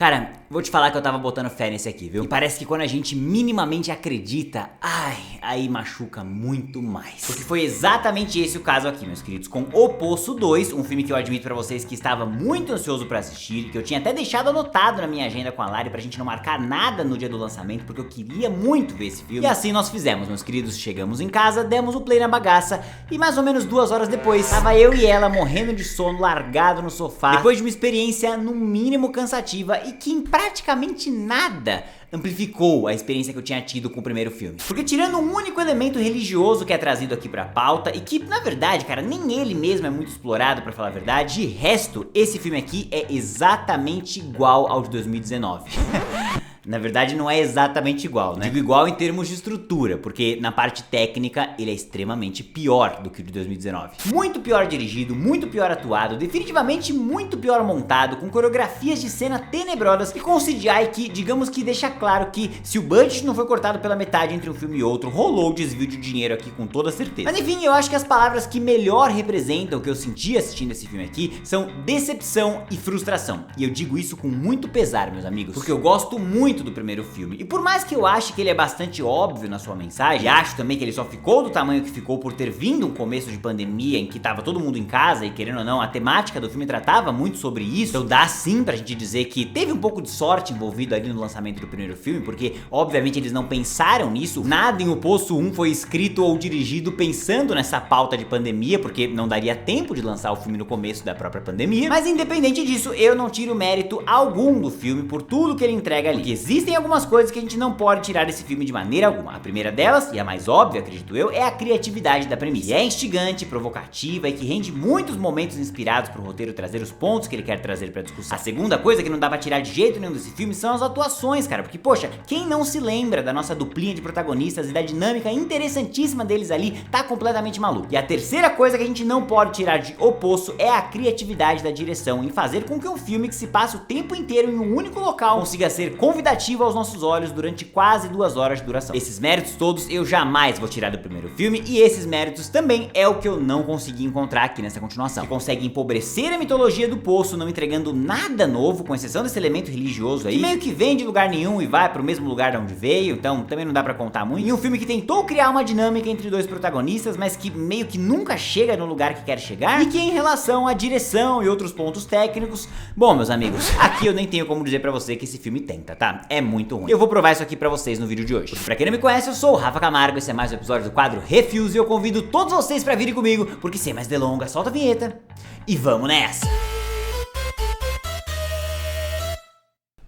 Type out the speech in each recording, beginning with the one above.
Cara, vou te falar que eu tava botando fé nesse aqui, viu? E parece que quando a gente minimamente acredita, aí machuca muito mais. Porque foi exatamente esse o caso aqui, meus queridos, com O Poço 2, um filme que eu admito pra vocês que estava muito ansioso pra assistir, que eu tinha até deixado anotado na minha agenda com a Lari pra gente não marcar nada no dia do lançamento, porque eu queria muito ver esse filme. E assim nós fizemos, meus queridos, chegamos em casa, demos o play na bagaça, e mais ou menos 2 horas depois, tava eu e ela morrendo de sono, largado no sofá, depois de uma experiência no mínimo cansativa e que em praticamente nada amplificou a experiência que eu tinha tido com o primeiro filme. Porque tirando um único elemento religioso que é trazido aqui pra pauta, e que na verdade, cara, nem ele mesmo é muito explorado pra falar a verdade, de resto, esse filme aqui é exatamente igual ao de 2019. Na verdade não é exatamente igual, né? Digo igual em termos de estrutura, porque na parte técnica ele é extremamente pior do que o de 2019. Muito pior dirigido, muito pior atuado, definitivamente muito pior montado, com coreografias de cena tenebrosas e com um CGI que, digamos que deixa claro que se o budget não foi cortado pela metade entre um filme e outro, rolou o desvio de dinheiro aqui com toda certeza. Mas enfim, eu acho que as palavras que melhor representam o que eu senti assistindo esse filme aqui são decepção e frustração. E eu digo isso com muito pesar, meus amigos, porque eu gosto muito do primeiro filme. E por mais que eu ache que ele é bastante óbvio na sua mensagem, e acho também que ele só ficou do tamanho que ficou por ter vindo um começo de pandemia em que tava todo mundo em casa e querendo ou não, a temática do filme tratava muito sobre isso, então dá sim pra gente dizer que teve um pouco de sorte envolvido ali no lançamento do primeiro filme, porque obviamente eles não pensaram nisso, nada em O Poço 1 foi escrito ou dirigido pensando nessa pauta de pandemia, porque não daria tempo de lançar o filme no começo da própria pandemia, mas independente disso, eu não tiro mérito algum do filme por tudo que ele entrega ali. Existem algumas coisas que a gente não pode tirar desse filme de maneira alguma. A primeira delas, e a mais óbvia, acredito eu, é a criatividade da premissa. É instigante, provocativa e que rende muitos momentos inspirados pro roteiro trazer os pontos que ele quer trazer pra discussão. A segunda coisa que não dá pra tirar de jeito nenhum desse filme são as atuações, cara, porque poxa, quem não se lembra da nossa duplinha de protagonistas e da dinâmica interessantíssima deles ali, tá completamente maluco. E a terceira coisa que a gente não pode tirar de O Poço é a criatividade da direção em fazer com que um filme que se passa o tempo inteiro em um único local consiga ser convidativo aos nossos olhos durante quase 2 horas de duração. Esses méritos todos eu jamais vou tirar do primeiro filme, e esses méritos também é o que eu não consegui encontrar aqui nessa continuação. Ele consegue empobrecer a mitologia do Poço, não entregando nada novo, com exceção desse elemento religioso aí, que meio que vem de lugar nenhum e vai pro mesmo lugar de onde veio, então também não dá pra contar muito. E um filme que tentou criar uma dinâmica entre dois protagonistas, mas que meio que nunca chega no lugar que quer chegar, e que em relação à direção e outros pontos técnicos, bom, meus amigos, aqui eu nem tenho como dizer pra você que esse filme tenta, tá? É muito ruim. Eu vou provar isso aqui pra vocês no vídeo de hoje. Pra quem não me conhece, eu sou o Rafa Camargo, esse é mais um episódio do quadro Refuse, e eu convido todos vocês pra virem comigo, porque sem mais delongas, solta a vinheta e vamos nessa!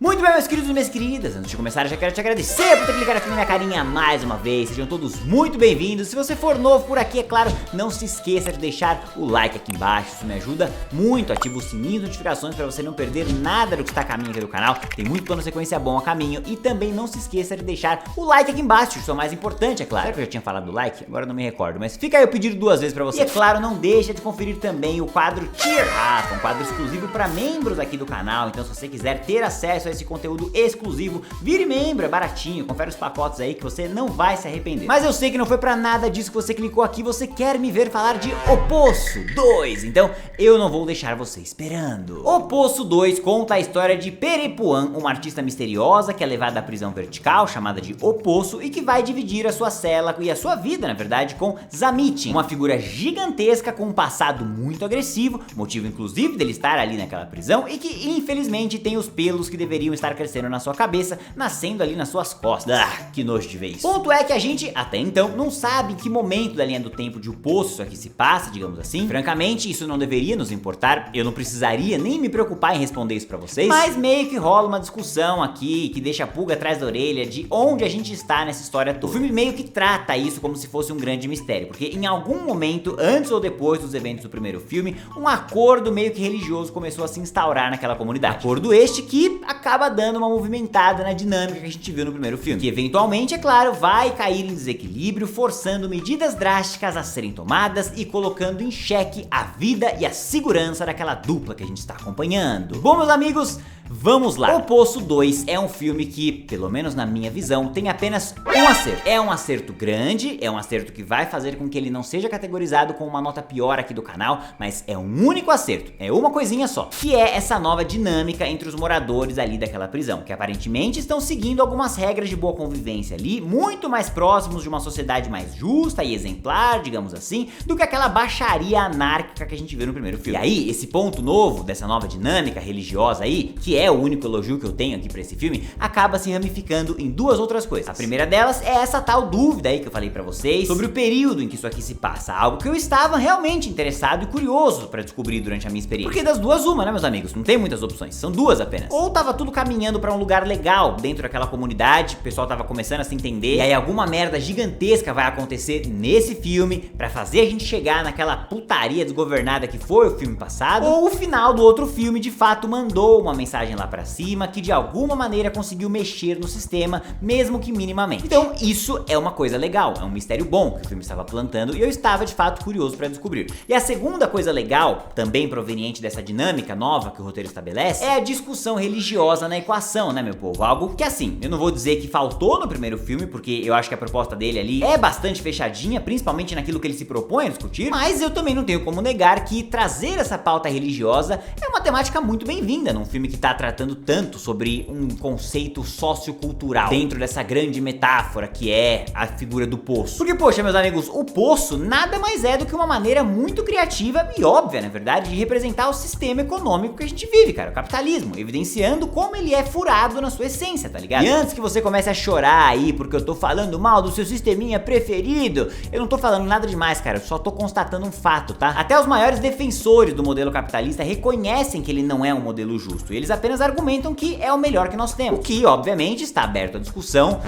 Muito bem, meus queridos e minhas queridas, antes de começar eu já quero te agradecer por ter clicado aqui na minha carinha mais uma vez. Sejam todos muito bem-vindos. Se você for novo por aqui, é claro, não se esqueça de deixar o like aqui embaixo, isso me ajuda muito. Ativa o sininho de notificações para você não perder nada do que está a caminho aqui do canal. Tem muito plano sequência bom a caminho. E também não se esqueça de deixar o like aqui embaixo, isso é o mais importante, é claro. Será que eu já tinha falado do like? Agora não me recordo, mas fica aí o pedido 2 vezes para você. E é claro, não deixa de conferir também o quadro Cheer Rafa, um quadro exclusivo para membros aqui do canal. Então se você quiser ter acesso a esse conteúdo exclusivo, vire membro, é baratinho, confere os pacotes aí que você não vai se arrepender. Mas eu sei que não foi pra nada disso que você clicou aqui, você quer me ver falar de O Poço 2, então eu não vou deixar você esperando. O Poço 2 conta a história de Perepuan, uma artista misteriosa que é levada à prisão vertical, chamada de O Poço, e que vai dividir a sua cela e a sua vida, na verdade, com Zamitin, uma figura gigantesca com um passado muito agressivo, motivo inclusive dele estar ali naquela prisão, e que infelizmente tem os pelos que deveriam estar crescendo na sua cabeça, nascendo ali nas suas costas. Que nojo de ver isso. Ponto é que a gente, até então, não sabe em que momento da linha do tempo de O Poço isso aqui se passa, digamos assim. Francamente, isso não deveria nos importar, eu não precisaria nem me preocupar em responder isso pra vocês, mas meio que rola uma discussão aqui, que deixa a pulga atrás da orelha de onde a gente está nessa história toda. O filme meio que trata isso como se fosse um grande mistério, porque em algum momento, antes ou depois dos eventos do primeiro filme, um acordo meio que religioso começou a se instaurar naquela comunidade. Acordo este que acaba dando uma movimentada na dinâmica que a gente viu no primeiro filme, que eventualmente, é claro, vai cair em desequilíbrio, forçando medidas drásticas a serem tomadas e colocando em xeque a vida e a segurança daquela dupla que a gente está acompanhando. Bom, meus amigos, Vamos lá. O Poço 2 é um filme que, pelo menos na minha visão, tem apenas um acerto. É um acerto grande, é um acerto que vai fazer com que ele não seja categorizado com uma nota pior aqui do canal, mas é um único acerto, é uma coisinha só, que é essa nova dinâmica entre os moradores ali daquela prisão, que aparentemente estão seguindo algumas regras de boa convivência ali, muito mais próximos de uma sociedade mais justa e exemplar, digamos assim, do que aquela baixaria anárquica que a gente viu no primeiro filme. E aí, esse ponto novo dessa nova dinâmica religiosa aí, que é o único elogio que eu tenho aqui pra esse filme, acaba se ramificando em duas outras coisas. A primeira delas é essa tal dúvida aí que eu falei pra vocês sobre o período em que isso aqui se passa, algo que eu estava realmente interessado e curioso pra descobrir durante a minha experiência. Porque das duas uma, né, meus amigos? Não tem muitas opções, são duas apenas. Ou tava tudo caminhando pra um lugar legal dentro daquela comunidade, o pessoal tava começando a se entender, e aí alguma merda gigantesca vai acontecer nesse filme pra fazer a gente chegar naquela putaria desgovernada que foi o filme passado, ou o final do outro filme de fato mandou uma mensagem lá pra cima que de alguma maneira conseguiu mexer no sistema, mesmo que minimamente. Então isso é uma coisa legal, é um mistério bom que o filme estava plantando e eu estava de fato curioso pra descobrir. E a segunda coisa legal, também proveniente dessa dinâmica nova que o roteiro estabelece, é a discussão religiosa na equação, né, meu povo? Algo que, assim, eu não vou dizer que faltou no primeiro filme, porque eu acho que a proposta dele ali é bastante fechadinha, principalmente naquilo que ele se propõe a discutir, mas eu também não tenho como negar que trazer essa pauta religiosa é uma temática muito bem-vinda num filme que tá tratando tanto sobre um conceito sociocultural dentro dessa grande metáfora que é a figura do poço. Porque, poxa, meus amigos, o poço nada mais é do que uma maneira muito criativa e óbvia, na verdade, de representar o sistema econômico que a gente vive, cara, o capitalismo, evidenciando como ele é furado na sua essência, tá ligado? E antes que você comece a chorar aí porque eu tô falando mal do seu sisteminha preferido, eu não tô falando nada demais, cara, eu só tô constatando um fato, tá? Até os maiores defensores do modelo capitalista reconhecem que ele não é um modelo justo, e eles apenas argumentam que é o melhor que nós temos, o que, obviamente, está aberto à discussão,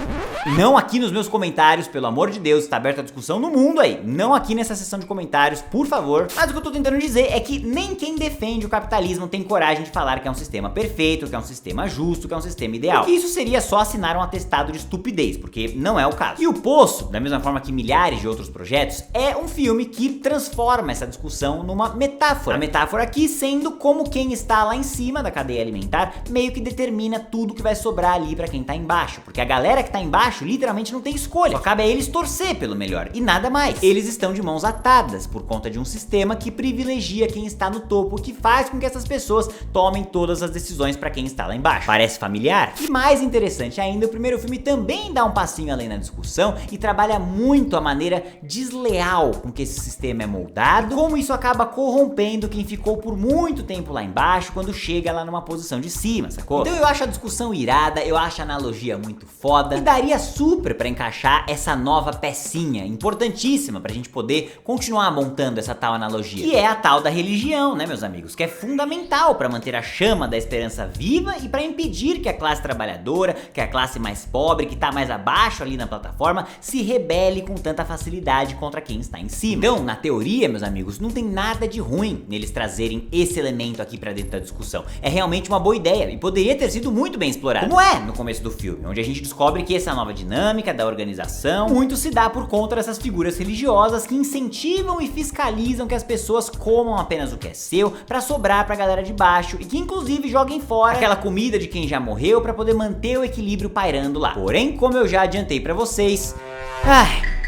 não aqui nos meus comentários, pelo amor de Deus, está aberto à discussão no mundo aí, não aqui nessa seção de comentários, por favor, mas o que eu tô tentando dizer é que nem quem defende o capitalismo tem coragem de falar que é um sistema perfeito, que é um sistema justo, que é um sistema ideal, porque isso seria só assinar um atestado de estupidez, porque não é o caso. E o Poço, da mesma forma que milhares de outros projetos, é um filme que transforma essa discussão numa metáfora. A metáfora aqui sendo como quem está lá em cima da cadeia alimentar meio que determina tudo que vai sobrar ali pra quem tá embaixo, porque a galera que tá embaixo literalmente não tem escolha, só cabe a eles torcer pelo melhor e nada mais. Eles estão de mãos atadas por conta de um sistema que privilegia quem está no topo, que faz com que essas pessoas tomem todas as decisões pra quem está lá embaixo. Parece familiar? E mais interessante ainda, o primeiro filme também dá um passinho além na discussão e trabalha muito a maneira desleal com que esse sistema é moldado, como isso acaba corrompendo quem ficou por muito tempo lá embaixo quando chega lá numa posição de cima, sacou? Então eu acho a discussão irada, eu acho a analogia muito foda e daria super pra encaixar essa nova pecinha importantíssima pra gente poder continuar montando essa tal analogia, que é a tal da religião, né, meus amigos, que é fundamental pra manter a chama da esperança viva e pra impedir que a classe trabalhadora, que a classe mais pobre, que tá mais abaixo ali na plataforma, se rebele com tanta facilidade contra quem está em cima. Então, na teoria, meus amigos, não tem nada de ruim neles trazerem esse elemento aqui pra dentro da discussão. É realmente uma boa ideia e poderia ter sido muito bem explorado, como é no começo do filme, onde a gente descobre que essa nova dinâmica da organização muito se dá por conta dessas figuras religiosas que incentivam e fiscalizam que as pessoas comam apenas o que é seu pra sobrar pra galera de baixo e que inclusive joguem fora aquela comida de quem já morreu pra poder manter o equilíbrio pairando lá. Porém, como eu já adiantei pra vocês,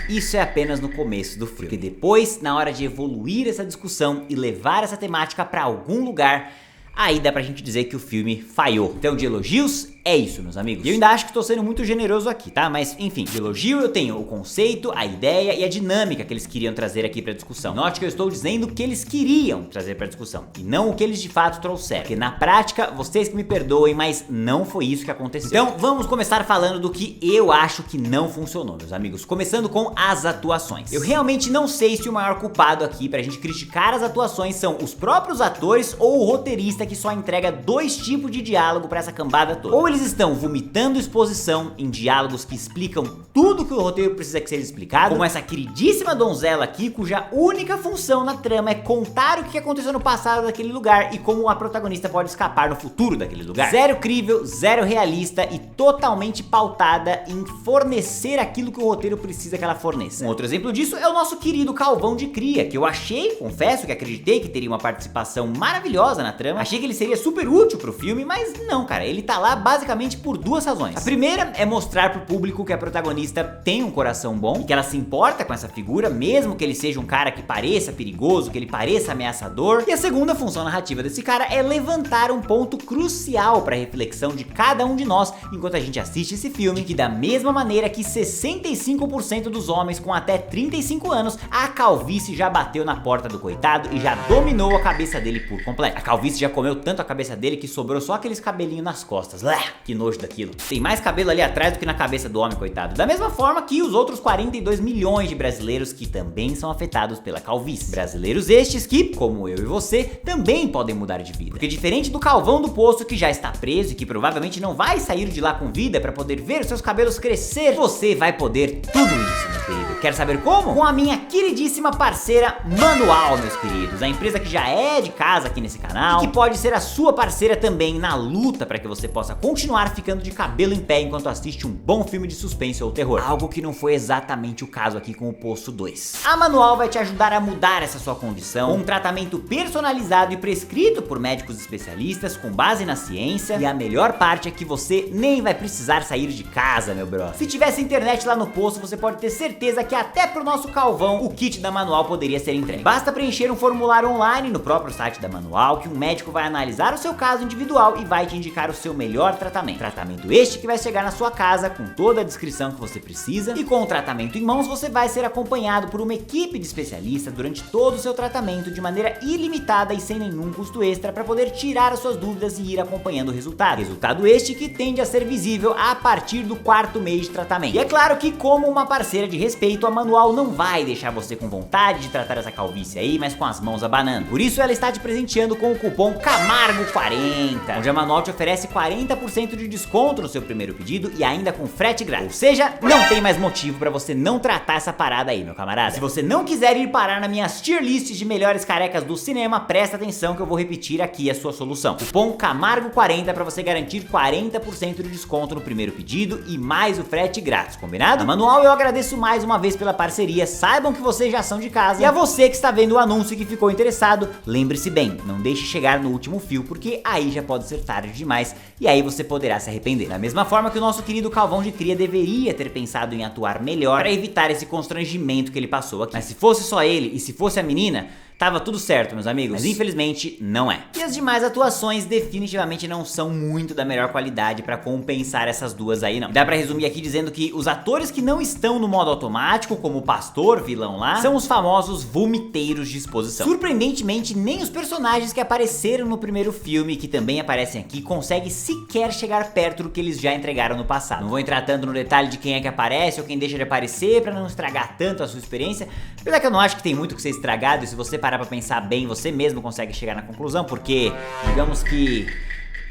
isso é apenas no começo do filme, porque depois, na hora de evoluir essa discussão e levar essa temática pra algum lugar, aí dá pra gente dizer que o filme falhou. Então, de elogios, é isso, meus amigos. E eu ainda acho que tô sendo muito generoso aqui, tá? Mas, enfim, de elogio eu tenho o conceito, a ideia e a dinâmica que eles queriam trazer aqui pra discussão. Note que eu estou dizendo o que eles queriam trazer pra discussão, e não o que eles de fato trouxeram. Porque na prática, vocês que me perdoem, mas não foi isso que aconteceu. Então, vamos começar falando do que eu acho que não funcionou, meus amigos. Começando com as atuações. Eu realmente não sei se o maior culpado aqui pra gente criticar as atuações são os próprios atores ou o roteirista que só entrega dois tipos de diálogo pra essa cambada toda. Ou eles estão vomitando exposição em diálogos que explicam tudo que o roteiro precisa que seja explicado, como essa queridíssima donzela aqui, cuja única função na trama é contar o que aconteceu no passado daquele lugar e como a protagonista pode escapar no futuro daquele lugar. Zero crível, zero realista e totalmente pautada em fornecer aquilo que o roteiro precisa que ela forneça. Um outro exemplo disso é o nosso querido Calvão de Cria, que eu achei, confesso que acreditei que teria uma participação maravilhosa na trama, achei Achei que ele seria super útil pro filme, mas não, cara, ele tá lá basicamente por duas razões. A primeira é mostrar pro público que a protagonista tem um coração bom, e que ela se importa com essa figura, mesmo que ele seja um cara que pareça perigoso, que ele pareça ameaçador. E a segunda função narrativa desse cara é levantar um ponto crucial pra reflexão de cada um de nós enquanto a gente assiste esse filme, que da mesma maneira que 65% dos homens com até 35 anos, a calvície já bateu na porta do coitado e já dominou a cabeça dele por completo. A calvície já comeu tanto a cabeça dele que sobrou só aqueles cabelinhos nas costas. Que nojo daquilo. Tem mais cabelo ali atrás do que na cabeça do homem, coitado. Da mesma forma que os outros 42 milhões de brasileiros que também são afetados pela calvície. Brasileiros estes que, como eu e você, também podem mudar de vida. Porque diferente do Calvão do Poço, que já está preso e que provavelmente não vai sair de lá com vida pra poder ver os seus cabelos crescer, você vai poder tudo isso, meu querido. Quer saber como? Com a minha queridíssima parceira Manual, meus queridos. A empresa que já é de casa aqui nesse canal e que pode ser a sua parceira também na luta para que você possa continuar ficando de cabelo em pé enquanto assiste um bom filme de suspense ou terror. Algo que não foi exatamente o caso aqui com o Poço 2. A Manual vai te ajudar a mudar essa sua condição com um tratamento personalizado e prescrito por médicos especialistas com base na ciência, e a melhor parte é que você nem vai precisar sair de casa, meu bro. Se tivesse internet lá no Poço, você pode ter certeza que até pro nosso Calvão o kit da Manual poderia ser entregue. Basta preencher um formulário online no próprio site da Manual, que um médico vai analisar o seu caso individual e vai te indicar o seu melhor tratamento. Tratamento este que vai chegar na sua casa com toda a descrição que você precisa, e com o tratamento em mãos você vai ser acompanhado por uma equipe de especialistas durante todo o seu tratamento de maneira ilimitada e sem nenhum custo extra para poder tirar as suas dúvidas e ir acompanhando o resultado. Resultado este que tende a ser visível a partir do 4º mês de tratamento. E é claro que, como uma parceira de respeito, a Manual não vai deixar você com vontade de tratar essa calvície aí, mas com as mãos abanando. Por isso ela está te presenteando com o cupom CAMARGO40, onde a Manual te oferece 40% de desconto no seu primeiro pedido e ainda com frete grátis. Ou seja, não tem mais motivo pra você não tratar essa parada aí, meu camarada. Se você não quiser ir parar nas minhas tier lists de melhores carecas do cinema, presta atenção que eu vou repetir aqui a sua solução. Cupom CAMARGO40 pra você garantir 40% de desconto no primeiro pedido e mais o frete grátis, combinado? A Manual, eu agradeço mais uma vez pela parceria, saibam que vocês já são de casa. E a você que está vendo o anúncio e que ficou interessado, lembre-se bem, não deixe chegar no último fio, porque aí já pode ser tarde demais e aí você poderá se arrepender. Da mesma forma que o nosso querido Calvão de Cria deveria ter pensado em atuar melhor para evitar esse constrangimento que ele passou aqui. Mas se fosse só ele e se fosse a menina, tava tudo certo, meus amigos, mas infelizmente não é. E as demais atuações definitivamente não são muito da melhor qualidade pra compensar essas duas aí, não. Dá pra resumir aqui dizendo que os atores que não estão no modo automático, como o pastor, vilão lá, são os famosos vomiteiros de exposição. Surpreendentemente, nem os personagens que apareceram no primeiro filme, que também aparecem aqui, conseguem sequer chegar perto do que eles já entregaram no passado. Não vou entrar tanto no detalhe de quem é que aparece ou quem deixa de aparecer pra não estragar tanto a sua experiência, apesar que eu não acho que tem muito que ser estragado, e se você parar pra pensar bem, você mesmo consegue chegar na conclusão, porque digamos que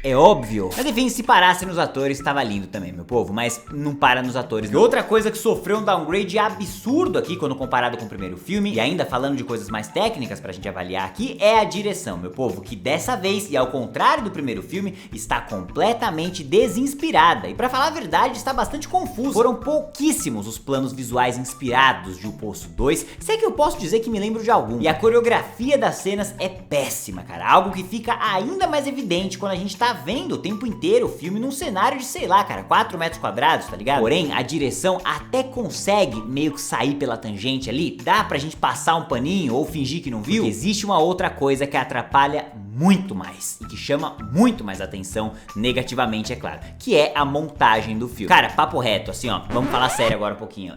é óbvio. Mas enfim, se parasse nos atores, tava lindo também, meu povo, mas não para nos atores. E outra coisa que sofreu um downgrade absurdo aqui quando comparado com o primeiro filme, e ainda falando de coisas mais técnicas pra gente avaliar aqui, é a direção, meu povo, que dessa vez, e ao contrário do primeiro filme, está completamente desinspirada. E pra falar a verdade, está bastante confusa. Foram pouquíssimos os planos visuais inspirados de O Poço 2, se é que eu posso dizer que me lembro de algum. E a coreografia das cenas é péssima, cara, algo que fica ainda mais evidente quando a gente tá vendo o tempo inteiro o filme num cenário de, sei lá, cara, 4 metros quadrados, tá ligado? Porém, a direção até consegue meio que sair pela tangente ali, dá pra gente passar um paninho ou fingir que não viu. Porque existe uma outra coisa que atrapalha muito mais e que chama muito mais atenção, negativamente, é claro, que é a montagem do filme. Cara, papo reto, assim, ó, vamos falar sério agora um pouquinho.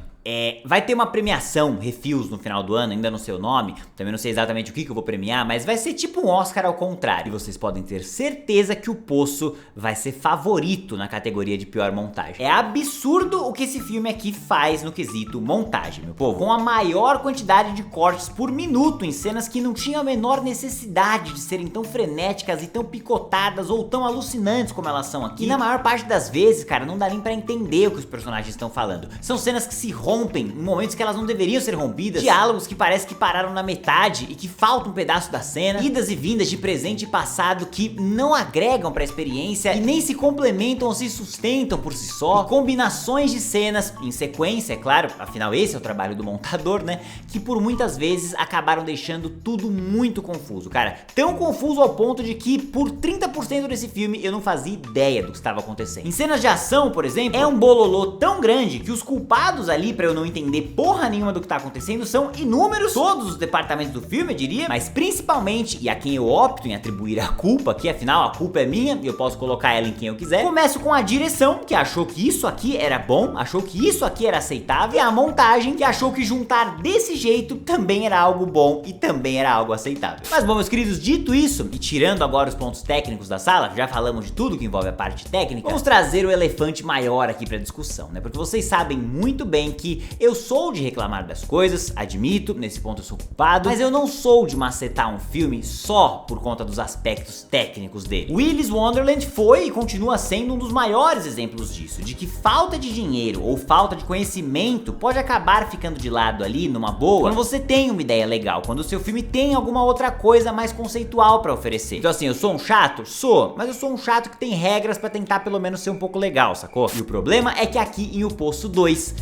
Vai ter uma premiação, Refills, no final do ano, ainda não sei o nome, também não sei exatamente o que eu vou premiar, mas vai ser tipo um Oscar ao contrário. E vocês podem ter certeza que o Poço vai ser favorito na categoria de pior montagem. É absurdo o que esse filme aqui faz no quesito montagem, meu povo. Com a maior quantidade de cortes por minuto em cenas que não tinham a menor necessidade de serem tão frenéticas e tão picotadas ou tão alucinantes como elas são aqui. E na maior parte das vezes, cara, não dá nem pra entender o que os personagens estão falando. São cenas que se rompem em momentos que elas não deveriam ser rompidas, diálogos que parece que pararam na metade e que falta um pedaço da cena, idas e vindas de presente e passado que não agregam pra experiência e nem se complementam ou se sustentam por si só, e combinações de cenas em sequência, é claro, afinal esse é o trabalho do montador, né, que por muitas vezes acabaram deixando tudo muito confuso, cara, tão confuso ao ponto de que por 30% desse filme eu não fazia ideia do que estava acontecendo. Em cenas de ação, por exemplo, é um bololô tão grande que os culpados ali pra eu não entender porra nenhuma do que tá acontecendo são inúmeros, todos os departamentos do filme, eu diria, mas principalmente, e a quem eu opto em atribuir a culpa, que afinal a culpa é minha e eu posso colocar ela em quem eu quiser. Começo com a direção, que achou que isso aqui era bom, achou que isso aqui era aceitável, e a montagem, que achou que juntar desse jeito também era algo bom e também era algo aceitável. Mas bom, meus queridos, dito isso, e tirando agora os pontos técnicos da sala, já falamos de tudo que envolve a parte técnica, vamos trazer o elefante maior aqui pra discussão, né? Porque vocês sabem muito bem que eu sou de reclamar das coisas, admito, nesse ponto eu sou culpado, mas eu não sou de macetar um filme só por conta dos aspectos técnicos dele. Willy's Wonderland foi e continua sendo um dos maiores exemplos disso, de que falta de dinheiro ou falta de conhecimento pode acabar ficando de lado ali, numa boa, quando você tem uma ideia legal, quando o seu filme tem alguma outra coisa mais conceitual pra oferecer. Então assim, eu sou um chato? Sou, mas eu sou um chato que tem regras pra tentar pelo menos ser um pouco legal, sacou? E o problema é que aqui em O Poço 2,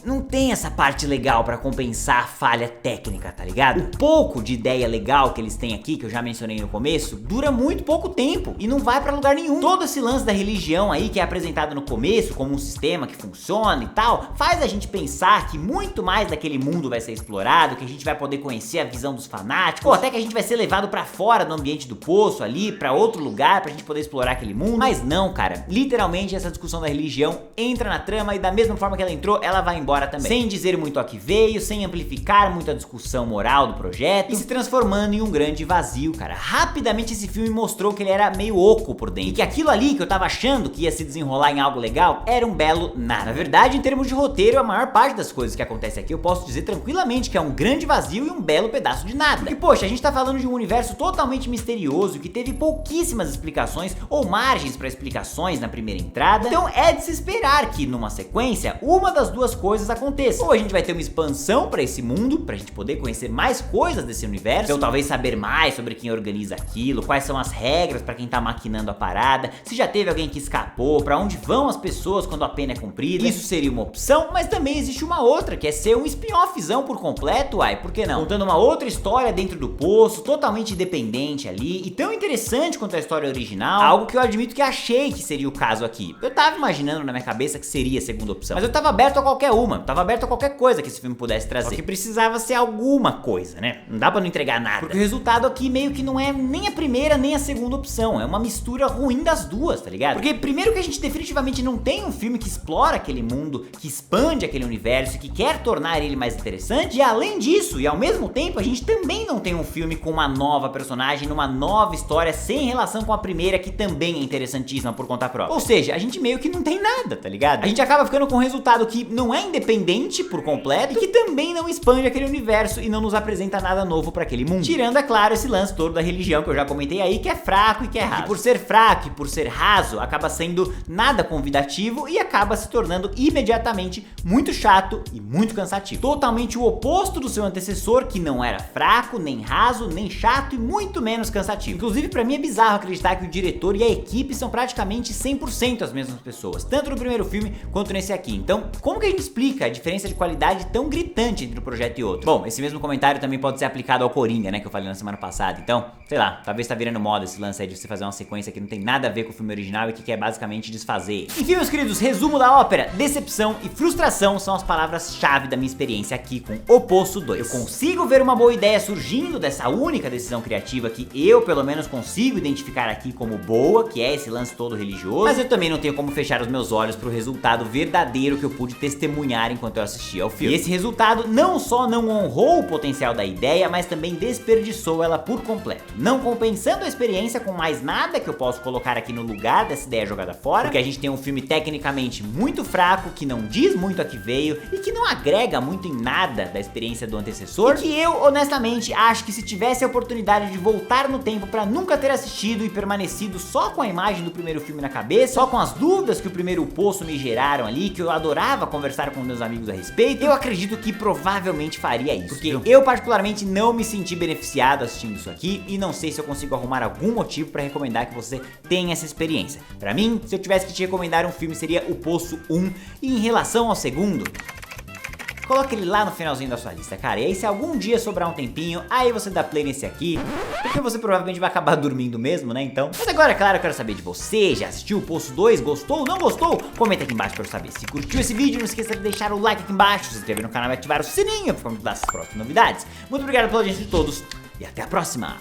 não tem essa parte legal pra compensar a falha técnica, tá ligado? O pouco de ideia legal que eles têm aqui, que eu já mencionei no começo, dura muito pouco tempo e não vai pra lugar nenhum. Todo esse lance da religião aí que é apresentado no começo como um sistema que funciona e tal, faz a gente pensar que muito mais daquele mundo vai ser explorado, que a gente vai poder conhecer a visão dos fanáticos, ou até que a gente vai ser levado pra fora do ambiente do poço ali, pra outro lugar, pra gente poder explorar aquele mundo. Mas não, cara, literalmente essa discussão da religião entra na trama e da mesma forma que ela entrou, ela vai embora também, sem dizer muito a que veio, sem amplificar muito a discussão moral do projeto e se transformando em um grande vazio, cara. Rapidamente esse filme mostrou que ele era meio oco por dentro, e que aquilo ali que eu tava achando que ia se desenrolar em algo legal era um belo nada. Na verdade, em termos de roteiro, a maior parte das coisas que acontece aqui eu posso dizer tranquilamente que é um grande vazio e um belo pedaço de nada. Porque, poxa, a gente tá falando de um universo totalmente misterioso que teve pouquíssimas explicações ou margens para explicações na primeira entrada, então é de se esperar que numa sequência uma das duas coisas aconteça. Ou a gente vai ter uma expansão pra esse mundo, pra gente poder conhecer mais coisas desse universo, então talvez saber mais sobre quem organiza aquilo, quais são as regras pra quem tá maquinando a parada, se já teve alguém que escapou, pra onde vão as pessoas quando a pena é cumprida. Isso seria uma opção, mas também existe uma outra, que é ser um spin-offzão por completo, uai, por que não? Contando uma outra história dentro do poço, totalmente independente ali, e tão interessante quanto a história original, algo que eu admito que achei que seria o caso aqui. Eu tava imaginando na minha cabeça que seria a segunda opção, mas eu tava aberto a qualquer uma, tava aberto a qualquer coisa que esse filme pudesse trazer. Só que precisava ser alguma coisa, né? Não dá pra não entregar nada. Porque o resultado aqui meio que não é nem a primeira nem a segunda opção. É uma mistura ruim das duas, tá ligado? Porque primeiro que a gente definitivamente não tem um filme que explora aquele mundo, que expande aquele universo, que quer tornar ele mais interessante. E além disso, e ao mesmo tempo, a gente também não tem um filme com uma nova personagem, numa nova história, sem relação com a primeira, que também é interessantíssima por conta própria. Ou seja, a gente meio que não tem nada, tá ligado? A gente acaba ficando com um resultado que não é independente por completo e que também não expande aquele universo e não nos apresenta nada novo pra aquele mundo. Tirando, é claro, esse lance todo da religião que eu já comentei aí, que é fraco e que é raso. E por ser fraco e por ser raso, acaba sendo nada convidativo e acaba se tornando imediatamente muito chato e muito cansativo. Totalmente o oposto do seu antecessor, que não era fraco, nem raso, nem chato e muito menos cansativo. Inclusive, pra mim é bizarro acreditar que o diretor e a equipe são praticamente 100% as mesmas pessoas, tanto no primeiro filme quanto nesse aqui. Então, como que a gente explica a diferença de qualidade tão gritante entre um projeto e outro? Bom, esse mesmo comentário também pode ser aplicado ao Coringa, né, que eu falei na semana passada. Então, sei lá, talvez tá virando moda esse lance aí de você fazer uma sequência que não tem nada a ver com o filme original e que quer basicamente desfazer. Enfim, meus queridos, resumo da ópera: decepção e frustração são as palavras-chave da minha experiência aqui com O Poço 2. Eu consigo ver uma boa ideia surgindo dessa única decisão criativa que eu, pelo menos, consigo identificar aqui como boa, que é esse lance todo religioso, mas eu também não tenho como fechar os meus olhos pro resultado verdadeiro que eu pude testemunhar enquanto eu assistia ao filme. E esse resultado não só não honrou o potencial da ideia, mas também desperdiçou ela por completo, não compensando a experiência com mais nada que eu posso colocar aqui no lugar dessa ideia jogada fora, porque a gente tem um filme tecnicamente muito fraco, que não diz muito a que veio e que não agrega muito em nada da experiência do antecessor, e que eu, honestamente, acho que se tivesse a oportunidade de voltar no tempo pra nunca ter assistido e permanecido só com a imagem do primeiro filme na cabeça, só com as dúvidas que o primeiro Poço me geraram ali, que eu adorava conversar com com meus amigos a respeito. Eu acredito que provavelmente faria isso, porque eu particularmente não me senti beneficiado assistindo isso aqui e não sei se eu consigo arrumar algum motivo pra recomendar que você tenha essa experiência. Pra mim, se eu tivesse que te recomendar um filme, seria O Poço 1, e em relação ao segundo, coloque ele lá no finalzinho da sua lista, cara. E aí se algum dia sobrar um tempinho, aí você dá play nesse aqui, porque você provavelmente vai acabar dormindo mesmo, né, então. Mas agora, é claro, eu quero saber de você. Já assistiu o Poço 2? Gostou? Não gostou? Comenta aqui embaixo pra eu saber. Se curtiu esse vídeo, não esqueça de deixar o like aqui embaixo, se inscrever no canal e ativar o sininho pra ficar das próximas novidades. Muito obrigado pela audiência de todos e até a próxima!